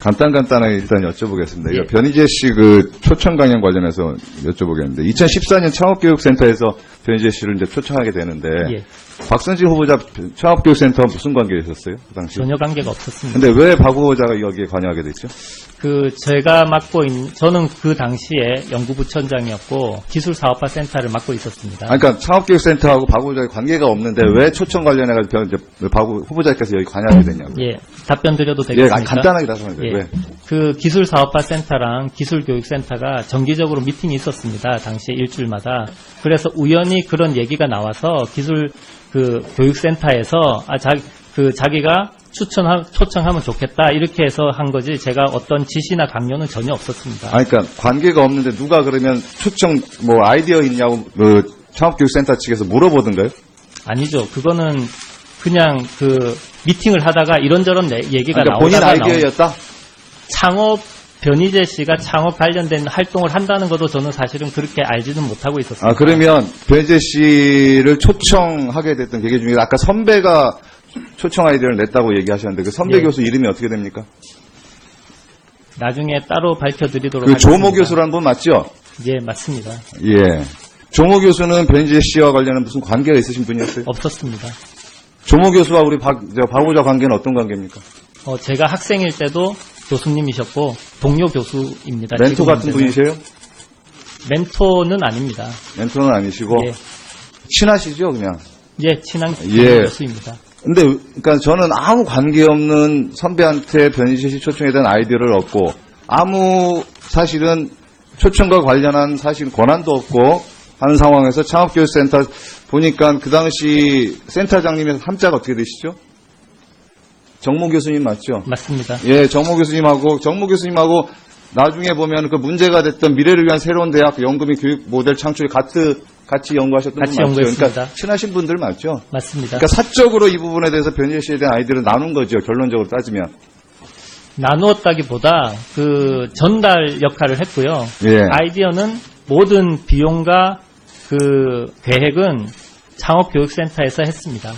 간단하게 일단 여쭤보겠습니다. 예. 변희재 씨 그 초청 강연 관련해서 여쭤보겠는데 2014년 창업교육센터에서 변희재 씨를 이제 초청하게 되는데 예. 박선진 후보자 창업교육센터와 무슨 관계이셨어요? 그 당시? 전혀 관계가 없었습니다. 근데 왜 박 후보자가 여기에 관여하게 됐죠? 제가 맡고 있는, 저는 그 당시에 연구부처장이었고 기술사업화 센터를 맡고 있었습니다. 그러니까 창업교육센터하고 박 후보자의 관계가 없는데 왜 초청 관련해가지고 박 후보자께서 여기 관여하게 됐냐고요? 예, 답변 드려도 예, 되겠습니까? 간단하게 답변해주세요. 예. 왜? 그 기술사업화센터랑 기술교육센터가 정기적으로 미팅이 있었습니다. 당시에 일주일마다. 그래서 우연히 그런 얘기가 나와서 교육센터에서 자기가 초청하면 좋겠다 이렇게 해서 한 거지 제가 어떤 지시나 강요는 전혀 없었습니다. 그러니까 관계가 없는데 누가 그러면 초청 아이디어 있냐고 창업교육센터 측에서 물어보던가요? 아니죠. 그거는 그냥 미팅을 하다가 이런저런 얘기가 그러니까 본인 나오다가 아이디어였다? 변희재 씨가 창업 관련된 활동을 한다는 것도 저는 사실은 그렇게 알지는 못하고 있었습니다. 그러면 변희재 씨를 초청하게 됐던 계기 중에 아까 선배가 초청 아이디어를 냈다고 얘기하셨는데 그 선배 예. 교수 이름이 어떻게 됩니까? 나중에 따로 밝혀드리도록 그 하겠습니다. 조모 교수라는 분 맞죠? 예, 맞습니다. 예. 조모 교수는 변희재 씨와 관련한 무슨 관계가 있으신 분이었어요? 없었습니다. 조모 교수와 우리 박 후보자 관계는 어떤 관계입니까? 제가 학생일 때도 교수님이셨고 동료 교수입니다. 멘토 지금 같은 문제는. 분이세요? 멘토는 아닙니다. 멘토는 아니시고 예, 친하시죠, 그냥? 예, 친한 예. 교수입니다. 근데 그러니까 저는 아무 관계없는 선배한테 변희재 씨 초청에 대한 아이디어를 얻고 아무 사실은 초청과 관련한 사실 권한도 없고 하는 상황에서 창업교육센터 보니까 그 당시 센터장님의 함자가 어떻게 되시죠? 정모 교수님 맞죠? 맞습니다. 예, 정모 교수님하고 나중에 보면 그 문제가 됐던 미래를 위한 새로운 대학 연구및 교육 모델 창출에 같이 연구하셨던 같이 분 맞죠? 연구했습니다. 그러니까 친하신 분들 맞죠? 맞습니다. 그러니까 사적으로 이 부분에 대해서 변희재 씨에 대한 아이디어를 나눈 거죠. 결론적으로 따지면. 나누었다기보다 전달 역할을 했고요. 예. 아이디어는 모든 비용과 계획은 창업교육센터에서 했습니다.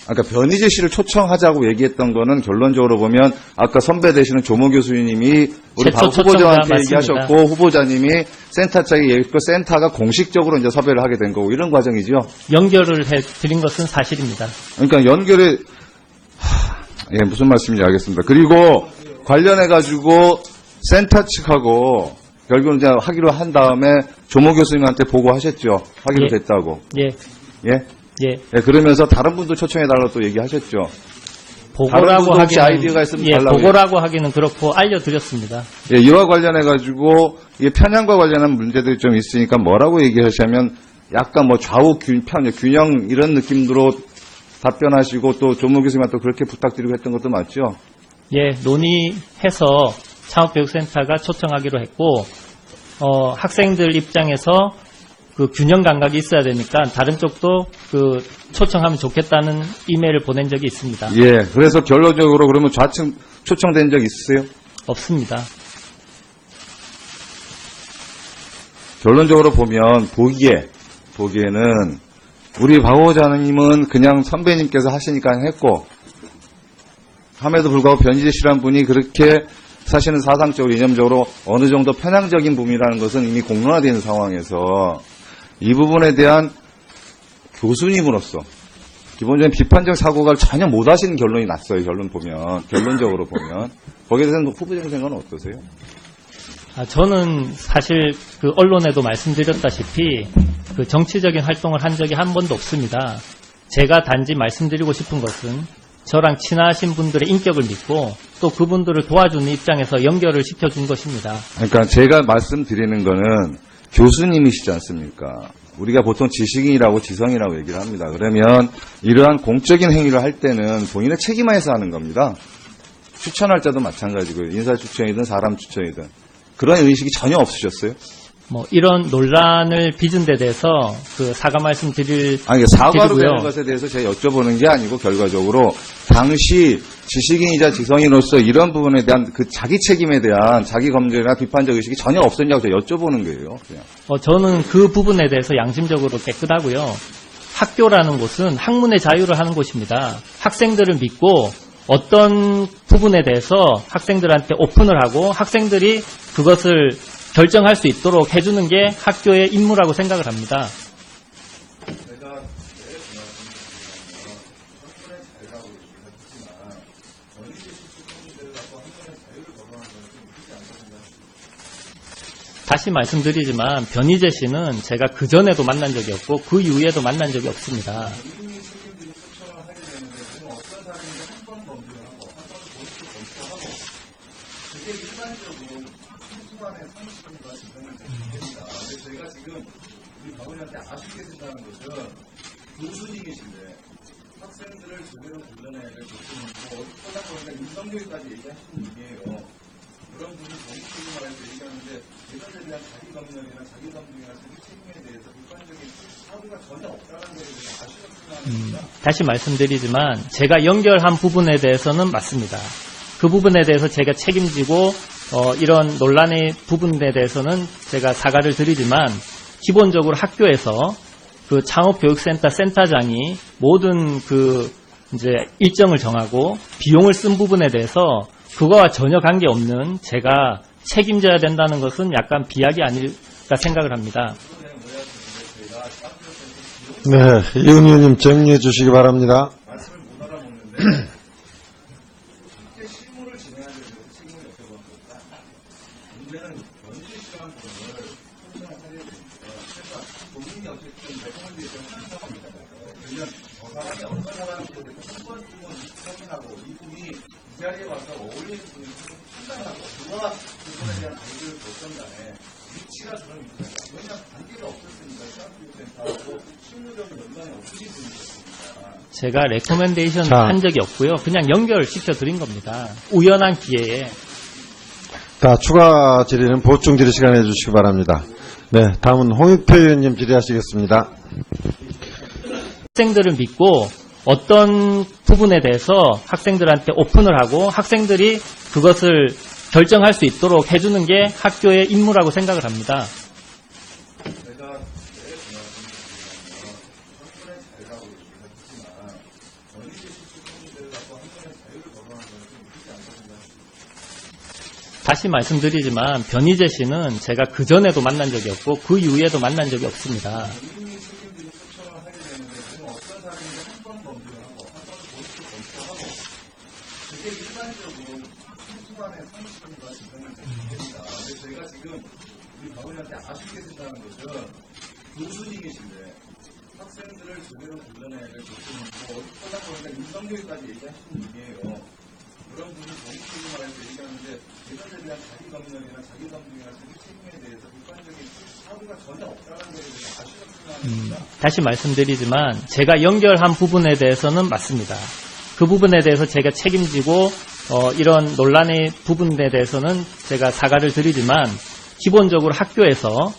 아까 변희재 씨를 초청하자고 얘기했던 거는 결론적으로 보면 아까 선배 되시는 조모 교수님이 우리 박 최초 후보자한테 초청자 얘기하셨고 후보자님이 센터 측에 얘기했고 센터가 공식적으로 이제 섭외를 하게 된 거고 이런 과정이죠. 연결을 해드린 것은 사실입니다. 그러니까 연결이 예, 무슨 말씀인지 알겠습니다. 그리고 관련해가지고 센터 측하고 결국은 이제 하기로 한 다음에 조모 교수님한테 보고하셨죠. 하기로 예. 됐다고. 예, 예? 예. 예, 그러면서 다른 분도 초청해달라고 또 얘기하셨죠. 다른 보고라고 분도 혹시 하기는 아이디어가 있으면 예, 달라고 보고라고 하기는 그렇고 알려드렸습니다. 예, 이와 관련해가지고 이 편향과 관련한 문제들이 좀 있으니까 뭐라고 얘기하시냐면 약간 좌우 균형 이런 느낌으로 답변하시고 또 조모 교수님한테 또 그렇게 부탁드리고 했던 것도 맞죠? 예, 논의해서 창업교육센터가 초청하기로 했고 학생들 입장에서 균형 감각이 있어야 되니까 다른 쪽도 초청하면 좋겠다는 이메일을 보낸 적이 있습니다. 예, 그래서 결론적으로 그러면 좌측 초청된 적 있으세요? 없습니다. 결론적으로 보면 보기에는 우리 박 후보자님은 그냥 선배님께서 하시니까 했고 함에도 불구하고 변희재 씨라는 분이 그렇게 사실은 사상적으로 이념적으로 어느 정도 편향적인 분이라는 것은 이미 공론화되는 상황에서 이 부분에 대한 교수님으로서 기본적인 비판적 사고가 전혀 못 하시는 결론이 났어요. 결론적으로 보면 거기에 대해서는 후보자님 생각은 어떠세요? 저는 사실 언론에도 말씀드렸다시피 정치적인 활동을 한 적이 한 번도 없습니다. 제가 단지 말씀드리고 싶은 것은 저랑 친하신 분들의 인격을 믿고 또 그분들을 도와주는 입장에서 연결을 시켜준 것입니다. 그러니까 제가 말씀드리는 거는 교수님이시지 않습니까? 우리가 보통 지식인이라고 지성이라고 얘기를 합니다. 그러면 이러한 공적인 행위를 할 때는 본인의 책임하에서 하는 겁니다. 추천할 때도 마찬가지고요. 인사 추천이든 사람 추천이든. 그런 의식이 전혀 없으셨어요? 이런 논란을 빚은 데 대해서 사과 말씀 사과로 되는 것에 대해서 제가 여쭤보는 게 아니고 결과적으로 당시 지식인이자 지성인으로서 이런 부분에 대한 자기 책임에 대한 자기 검증이나 비판적 의식이 전혀 없었냐고 제가 여쭤보는 거예요. 그냥. 저는 그 부분에 대해서 양심적으로 깨끗하고요. 학교라는 곳은 학문의 자유를 하는 곳입니다. 학생들을 믿고 어떤 부분에 대해서 학생들한테 오픈을 하고 학생들이 그것을 결정할 수 있도록 해주는 게 학교의 임무라고 생각을 합니다. 다시 말씀드리지만 변희재 씨는 제가 그전에도 만난 적이 없고 그 이후에도 만난 적이 없습니다. 저희가 지금 우리 박원장한테 아쉽게 생각하는 것은 교수님이신데 학생들을 제대로 훈련해야 될 교수님이고 하다 보니까 인성교육까지 얘기하시는 분이에요. 그런 분이 정식으로 말해서 얘기하는데 제자들에 대한 자기검열이나 자기감정이나 자기 책임에 대해서 객관적인 사고가 전혀 없다는 것에 대해서 아쉬운 생각합니다. 다시 말씀드리지만 제가 연결한 부분에 대해서는 맞습니다. 그 부분에 대해서 제가 책임지고 이런 논란의 부분에 대해서는 제가 사과를 드리지만 기본적으로 학교에서 그 창업교육센터 센터장이 모든 그 이제 일정을 정하고 비용을 쓴 부분에 대해서 그거와 전혀 관계없는 제가 책임져야 된다는 것은 약간 비약이 아닐까 생각을 합니다. 네, 이은 의원님 정리해 주시기 바랍니다. 말씀을 못 알아먹는데 실제 실무를 진행해야 되는 책임을 여쭤봅니다. 문제는 연수 시간 분을 통장을 차려야 되니까 그래서 본인이 어쨌든 레코멘데이션을 찬성합니다. 그러면 저 사람이 어떤 사람인지 한번 두번 확인하고 이분이 이 자리에 와서 어울리는 분이 판단하고 누가 그분에 대한 관계를 줬던 간에 위치가 그런 위치입니다. 왜냐하면 관계가 없었으니까 시각교육센터하고 실무적인 연관이 없으신 분이셨습니다. 제가 레코멘데이션 자. 한 적이 없고요. 그냥 연결시켜 드린 겁니다. 우연한 기회에. 자, 추가 질의는 보충 질의 시간 해주시기 바랍니다. 네, 다음은 홍익표 의원님 질의하시겠습니다. 학생들을 믿고 어떤 부분에 대해서 학생들한테 오픈을 하고 학생들이 그것을 결정할 수 있도록 해주는 게 학교의 임무라고 생각을 합니다. 제가 제일 중요한 학교는 잘 가고 있지만 전위계 실수분들 갖고 학교의 자유를 거부하는 것은 좀 있지 않습니다. 다시 말씀드리지만 변희재 씨는 제가 그전에도 만난 적이 없고 그 이후에도 만난 적이 없습니다. 본인이 책임지고 초청을 하게 되는데 그럼 어떤 사람인지 한번 검증을 하고 한번 보시고 검토하고 그게 일반적으로 한순간에 상식과 진정을 됩니다. 근데 저희가 지금 우리 박원장한테 아쉽게 생각하는 것은 교수님이신데 학생들을 제대로 훈련해야 될 교수님이고 하다 보니까 인성교육까지 얘기하시는 분이에요. 그런 분이 정식으로 말해서 얘기하는데 제자들에 대한 자기검열이나 자기감정이나 자기 책임에 대해서 객관적인 사고가 전혀 없다는 것에 대해서 아쉬운 생각합니다. 다시 말씀드리지만 제가 연결한 부분에 대해서는 맞습니다. 그 부분에 대해서 제가 책임지고 이런 논란의 부분에 대해서는 제가 사과를 드리지만 기본적으로 학교에서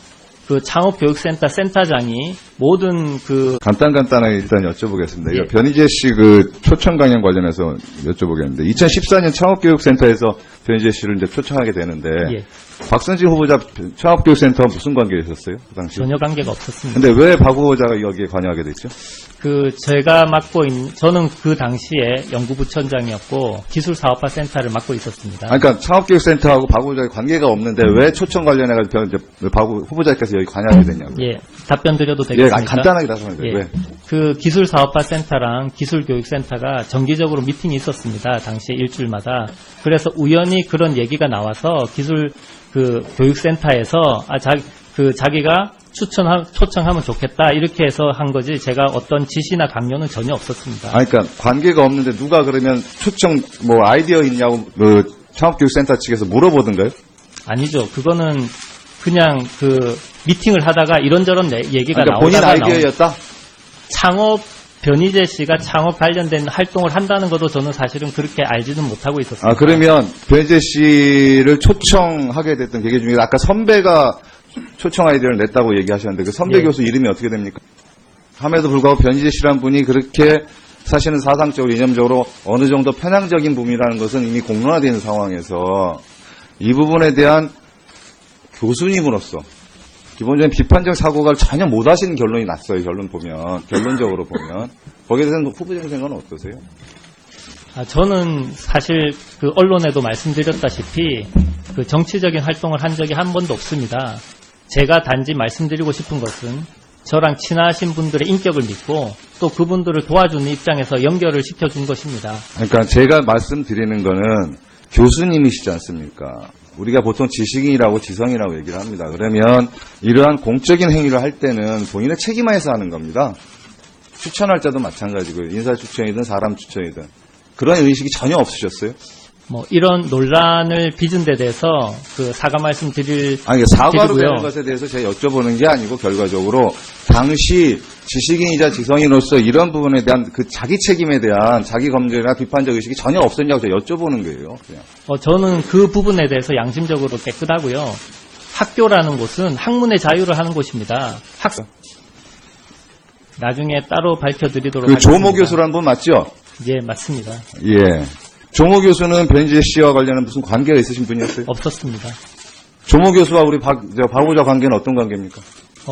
그 창업교육센터 센터장이 모든 그 간단하게 일단 여쭤보겠습니다. 예. 이거 변희재 씨 그 초청 강연 관련해서 여쭤보겠는데 2014년 창업교육센터에서 변희재 씨를 이제 초청하게 되는데 예, 박선진 후보자 창업교육센터와 무슨 관계이셨어요? 그 당시? 전혀 관계가 없었습니다. 근데 왜 박 후보자가 여기에 관여하게 됐죠? 그 제가 맡고 있는 저는 그 당시에 연구부처장이었고 기술사업화 센터를 맡고 있었습니다. 그러니까 창업교육센터하고 박 후보자의 관계가 없는데 왜 초청 관련해가지고 박 후보자께서 여기 관여하게 됐냐고요? 예, 답변 드려도 예, 되겠습니까? 간단하게 답변해 주세요. 예. 왜? 그 기술사업화센터랑 기술교육센터가 정기적으로 미팅이 있었습니다. 당시에 일주일마다. 그래서 우연히 그런 얘기가 나와서 기술 그 교육센터에서 자기가 초청하면 좋겠다 이렇게 해서 한 거지 제가 어떤 지시나 강요는 전혀 없었습니다. 그러니까 관계가 없는데 누가 그러면 초청 뭐 아이디어 있냐고 그 창업교육센터 측에서 물어보던가요? 아니죠. 그거는 그냥 그 미팅을 하다가 이런저런 얘기가 그러니까 본인 나오다가 아이디어였다? 변희재 씨가 창업 관련된 활동을 한다는 것도 저는 사실은 그렇게 알지는 못하고 있었습니다. 그러면 변희재 씨를 초청하게 됐던 계기 중에 아까 선배가 초청 아이디어를 냈다고 얘기하셨는데 그 선배 예. 교수 이름이 어떻게 됩니까? 함에도 불구하고 변희재 씨라는 분이 그렇게 사실은 사상적으로 이념적으로 어느 정도 편향적인 분이라는 것은 이미 공론화되어 있는 상황에서 이 부분에 대한 교수님으로서 기본적인 비판적 사고가 전혀 못 하시는 결론이 났어요. 결론적으로 보면. 거기에 대해서는 후보자님 생각은 어떠세요? 저는 사실 그 언론에도 말씀드렸다시피 그 정치적인 활동을 한 적이 한 번도 없습니다. 제가 단지 말씀드리고 싶은 것은 저랑 친하신 분들의 인격을 믿고 또 그분들을 도와주는 입장에서 연결을 시켜준 것입니다. 그러니까 제가 말씀드리는 거는 교수님이시지 않습니까? 우리가 보통 지식인이라고 지성이라고 얘기를 합니다. 그러면 이러한 공적인 행위를 할 때는 본인의 책임하에서 하는 겁니다. 추천할 때도 마찬가지고요. 인사 추천이든 사람 추천이든. 그런 의식이 전혀 없으셨어요? 이런 논란을 빚은 데 대해서 그 사과 말씀 아니, 사과로 드리고요. 되는 것에 대해서 제가 여쭤보는 게 아니고 결과적으로 당시 지식인이자 지성인으로서 이런 부분에 대한 그 자기 책임에 대한 자기 검증이나 비판적 의식이 전혀 없었냐고 제가 여쭤보는 거예요. 그냥. 저는 그 부분에 대해서 양심적으로 깨끗하고요. 학교라는 곳은 학문의 자유를 하는 곳입니다. 나중에 따로 밝혀드리도록 그 하겠습니다. 조모 교수라는 분 맞죠? 예, 맞습니다. 예. 조모 교수는 변희재 씨와 관련한 무슨 관계가 있으신 분이었어요? 없었습니다. 조모 교수와 우리 박 후보자 관계는 어떤 관계입니까?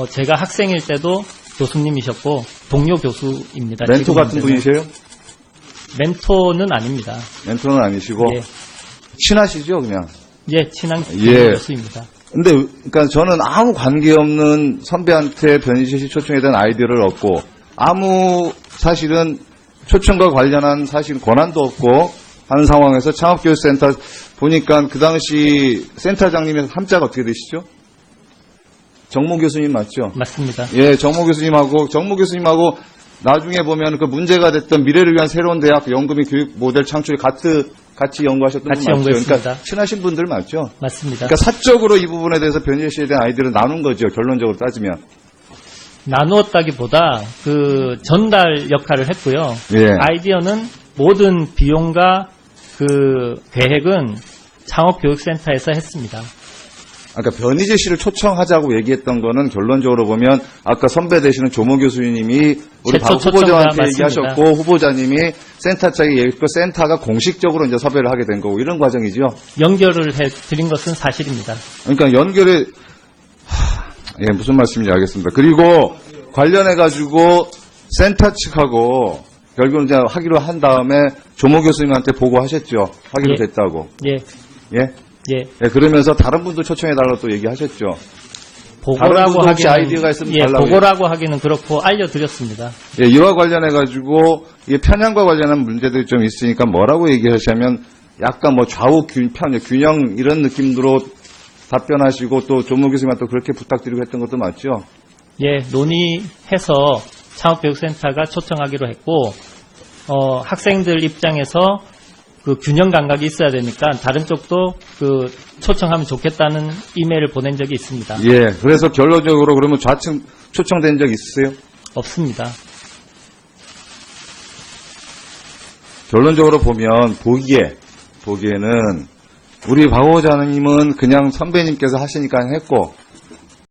제가 학생일 때도 교수님이셨고 동료 교수입니다. 멘토 지금 같은 현재는. 분이세요? 멘토는 아닙니다. 멘토는 아니시고 예, 친하시죠, 그냥. 친한 예. 교수입니다. 근데 그러니까 저는 아무 관계없는 선배한테 변희재 씨 초청에 대한 아이디어를 얻고 아무 사실은 초청과 관련한 사실 권한도 없고 하는 상황에서 창업교육센터 보니까 그 당시 센터장님의 함자가 어떻게 되시죠? 정모 교수님 맞죠? 맞습니다. 예, 정모 교수님하고 나중에 보면 그 문제가 됐던 미래를 위한 새로운 대학 연구및 교육 모델 창출에 같이 연구하셨던 같이 분 맞죠? 연구했습니다. 그러니까 친하신 분들 맞죠? 맞습니다. 그러니까 사적으로 이 부분에 대해서 변희재 씨에 대한 아이디어를 나눈 거죠. 결론적으로 따지면. 나누었다기보다 그 전달 역할을 했고요. 예. 아이디어는 모든 비용과 그 계획은 창업교육센터에서 했습니다. 아까 변희재 씨를 초청하자고 얘기했던 거는 결론적으로 보면 아까 선배 되시는 조모 교수님이 우리 박 최초 후보자한테 초청자 얘기하셨고 맞습니다. 후보자님이 센터 쪽에 얘기했고 센터가 공식적으로 이제 섭외를 하게 된 거고 이런 과정이죠. 연결을 해드린 것은 사실입니다. 그러니까 연결에 예, 무슨 말씀인지 알겠습니다. 그리고 관련해가지고 센터 측하고 결국은 이제 하기로 한 다음에 조모 교수님한테 보고하셨죠. 하기로 예. 됐다고. 예, 예? 예. 예, 그러면서 다른 분도 초청해달라고 또 얘기하셨죠. 다른 보고라고 분도 혹시 하기는 아이디어가 있으면 예, 달라고 보고라고 하기는 그렇고 알려드렸습니다. 예, 이와 관련해가지고 이게 편향과 관련한 문제들이 좀 있으니까 뭐라고 얘기하시냐면 약간 뭐 좌우 균형 이런 느낌으로 답변하시고 또 조모 교수님한테 또 그렇게 부탁드리고 했던 것도 맞죠? 예, 논의해서 창업교육센터가 초청하기로 했고 학생들 입장에서 그 균형 감각이 있어야 되니까 다른 쪽도 그 초청하면 좋겠다는 이메일을 보낸 적이 있습니다. 예, 그래서 결론적으로 그러면 좌측 초청된 적 있으세요? 없습니다. 결론적으로 보면 보기에는 우리 박 후보자님은 그냥 선배님께서 하시니까 했고